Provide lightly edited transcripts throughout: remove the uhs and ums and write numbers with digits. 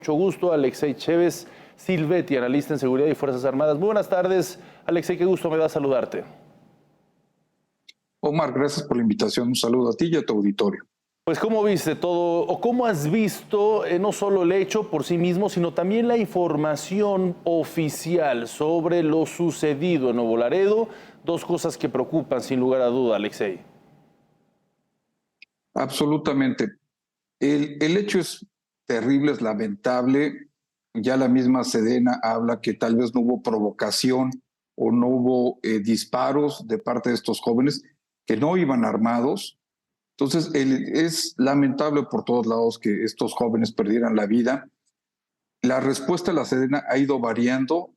Mucho gusto, Alexei Chévez Silvetti, analista en seguridad y Fuerzas Armadas. Muy buenas tardes, Alexei, qué gusto me da saludarte. Omar, gracias por la invitación. Un saludo a ti y a tu auditorio. Pues, ¿cómo viste todo, o cómo has visto no solo el hecho por sí mismo, sino también la información oficial sobre lo sucedido en Nuevo Laredo? Dos cosas que preocupan sin lugar a duda, Alexei. Absolutamente. El hecho es terrible, es lamentable. Ya la misma Sedena habla que tal vez no hubo provocación o no hubo disparos de parte de estos jóvenes que no iban armados. Entonces, es lamentable por todos lados que estos jóvenes perdieran la vida. La respuesta de la Sedena ha ido variando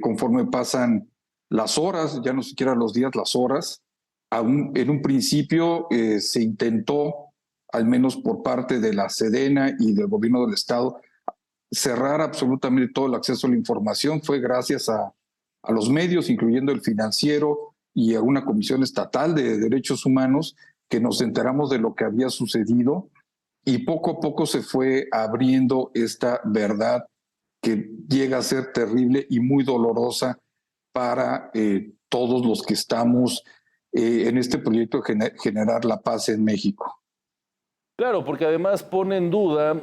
conforme pasan las horas, ya no siquiera los días, las horas. En un principio se intentó, al menos por parte de la Sedena y del gobierno del estado, cerrar absolutamente todo el acceso a la información. Fue gracias a los medios, incluyendo el Financiero y a una comisión estatal de derechos humanos, que nos enteramos de lo que había sucedido, y poco a poco se fue abriendo esta verdad que llega a ser terrible y muy dolorosa para todos los que estamos en este proyecto de generar la paz en México. Claro, porque además pone en duda,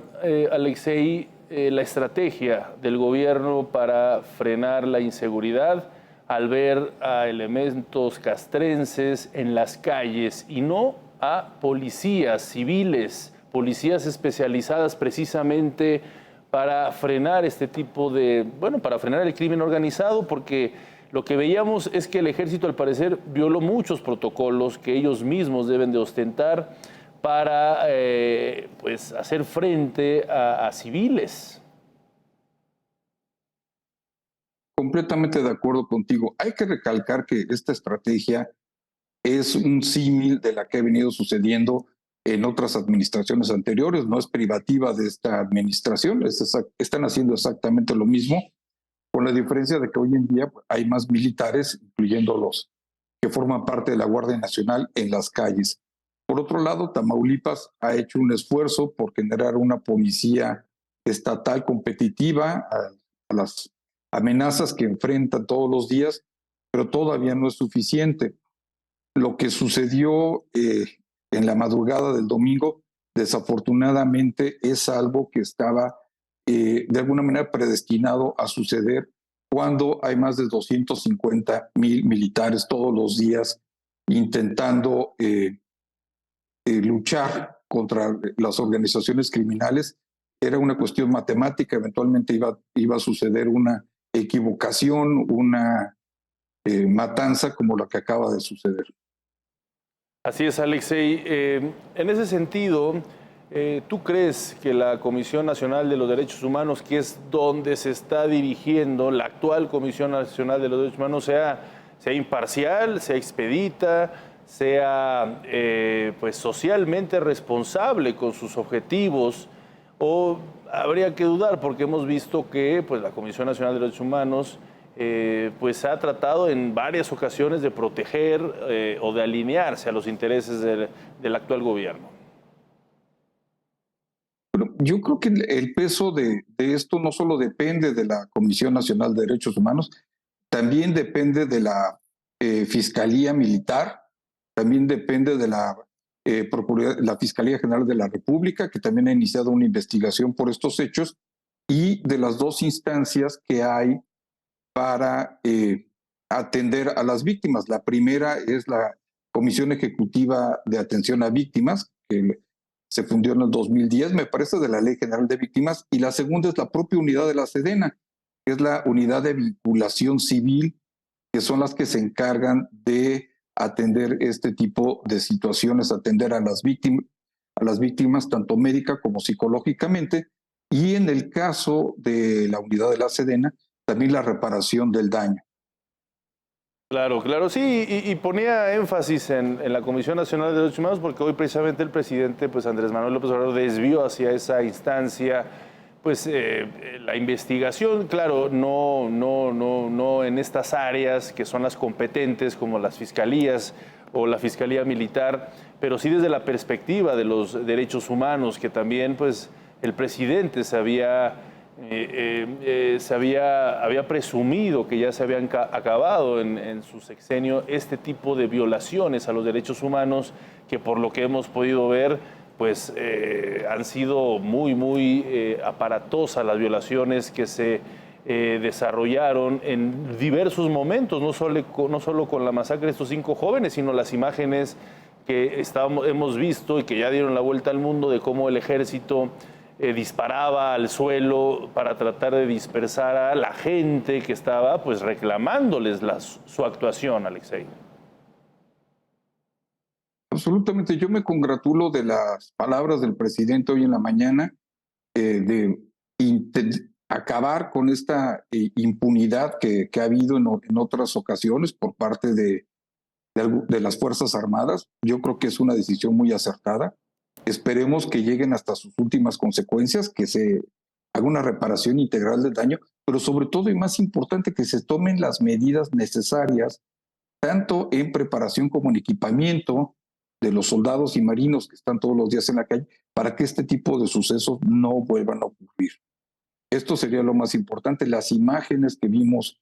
Alexei, la estrategia del gobierno para frenar la inseguridad al ver a elementos castrenses en las calles y no a policías civiles, policías especializadas precisamente para frenar este tipo de, bueno, para frenar el crimen organizado, porque lo que veíamos es que el ejército al parecer violó muchos protocolos que ellos mismos deben de ostentar para pues hacer frente a civiles. Completamente de acuerdo contigo. Hay que recalcar que esta estrategia es un símil de la que ha venido sucediendo en otras administraciones anteriores, no es privativa de esta administración, están haciendo exactamente lo mismo, con la diferencia de que hoy en día hay más militares, incluyendo los que forman parte de la Guardia Nacional, en las calles. Por otro lado, Tamaulipas ha hecho un esfuerzo por generar una policía estatal competitiva a las amenazas que enfrentan todos los días, pero todavía no es suficiente. Lo que sucedió en la madrugada del domingo, desafortunadamente, es algo que estaba de alguna manera predestinado a suceder cuando hay más de 250,000 militares todos los días intentando luchar contra las organizaciones criminales. Era una cuestión matemática, eventualmente iba a suceder una equivocación, una matanza como la que acaba de suceder. Así es, Alexei. En ese sentido, ¿tú crees que la Comisión Nacional de los Derechos Humanos, que es donde se está dirigiendo la actual Comisión Nacional de los Derechos Humanos, sea imparcial, sea expedita, sea pues socialmente responsable con sus objetivos? ¿O habría que dudar? Porque hemos visto que pues, la Comisión Nacional de los Derechos Humanos pues ha tratado en varias ocasiones de proteger o de alinearse a los intereses del actual gobierno. Bueno, yo creo que el peso de esto no solo depende de la Comisión Nacional de Derechos Humanos, también depende de la Fiscalía Militar, también depende de la Fiscalía General de la República, que también ha iniciado una investigación por estos hechos, y de las dos instancias que hay para atender a las víctimas. La primera es la Comisión Ejecutiva de Atención a Víctimas, que se fundió en el 2010, me parece, de la Ley General de Víctimas, y la segunda es la propia unidad de la Sedena, que es la Unidad de Vinculación Civil, que son las que se encargan de atender este tipo de situaciones, atender a las víctimas tanto médica como psicológicamente, y en el caso de la unidad de la Sedena, también la reparación del daño. Claro, claro, sí, y ponía énfasis en la Comisión Nacional de Derechos Humanos porque hoy precisamente el presidente, pues Andrés Manuel López Obrador, desvió hacia esa instancia, pues la investigación, claro, no en estas áreas que son las competentes como las fiscalías o la Fiscalía Militar, pero sí desde la perspectiva de los derechos humanos, que también, pues, el presidente se había Se había presumido que ya se habían acabado en su sexenio este tipo de violaciones a los derechos humanos, que por lo que hemos podido ver, pues han sido muy aparatosas las violaciones que se desarrollaron en diversos momentos, no solo con la masacre de estos 5 jóvenes, sino las imágenes que hemos visto y que ya dieron la vuelta al mundo de cómo el ejército disparaba al suelo para tratar de dispersar a la gente que estaba pues reclamándoles su actuación, Alexei. Absolutamente, yo me congratulo de las palabras del presidente hoy en la mañana, de acabar con esta impunidad que ha habido en otras ocasiones por parte de las Fuerzas Armadas. Yo creo que es una decisión muy acertada. Esperemos que lleguen hasta sus últimas consecuencias, que se haga una reparación integral del daño, pero sobre todo y más importante, que se tomen las medidas necesarias, tanto en preparación como en equipamiento de los soldados y marinos que están todos los días en la calle, para que este tipo de sucesos no vuelvan a ocurrir. Esto sería lo más importante. Las imágenes que vimos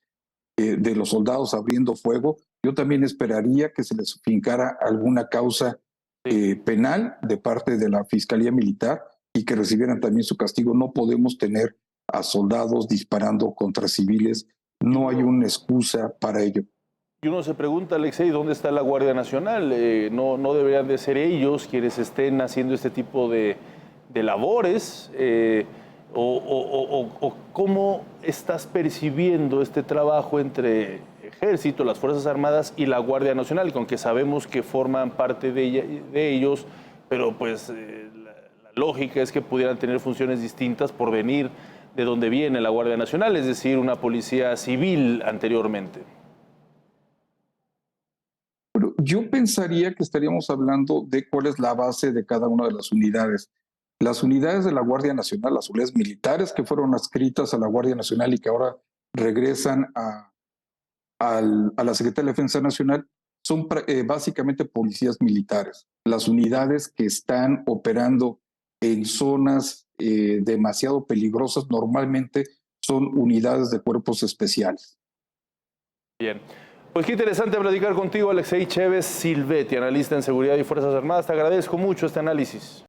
de los soldados abriendo fuego, yo también esperaría que se les fincara alguna causa penal de parte de la Fiscalía Militar y que recibieran también su castigo. No podemos tener a soldados disparando contra civiles. No hay una excusa para ello. Y uno se pregunta, Alexei, ¿dónde está la Guardia Nacional? No deberían de ser ellos quienes estén haciendo este tipo de labores. O cómo estás percibiendo este trabajo entre Ejército, las Fuerzas Armadas y la Guardia Nacional, con que sabemos que forman parte de ellos, pero pues la lógica es que pudieran tener funciones distintas por venir de donde viene la Guardia Nacional, es decir, una policía civil anteriormente. Pero yo pensaría que estaríamos hablando de cuál es la base de cada una de las unidades. Las unidades de la Guardia Nacional, las unidades militares que fueron adscritas a la Guardia Nacional y que ahora regresan a la Secretaría de Defensa Nacional, son básicamente policías militares. Las unidades que están operando en zonas demasiado peligrosas normalmente son unidades de cuerpos especiales. Bien. Pues qué interesante platicar contigo, Alexei Chévez Silvetti, analista en Seguridad y Fuerzas Armadas. Te agradezco mucho este análisis.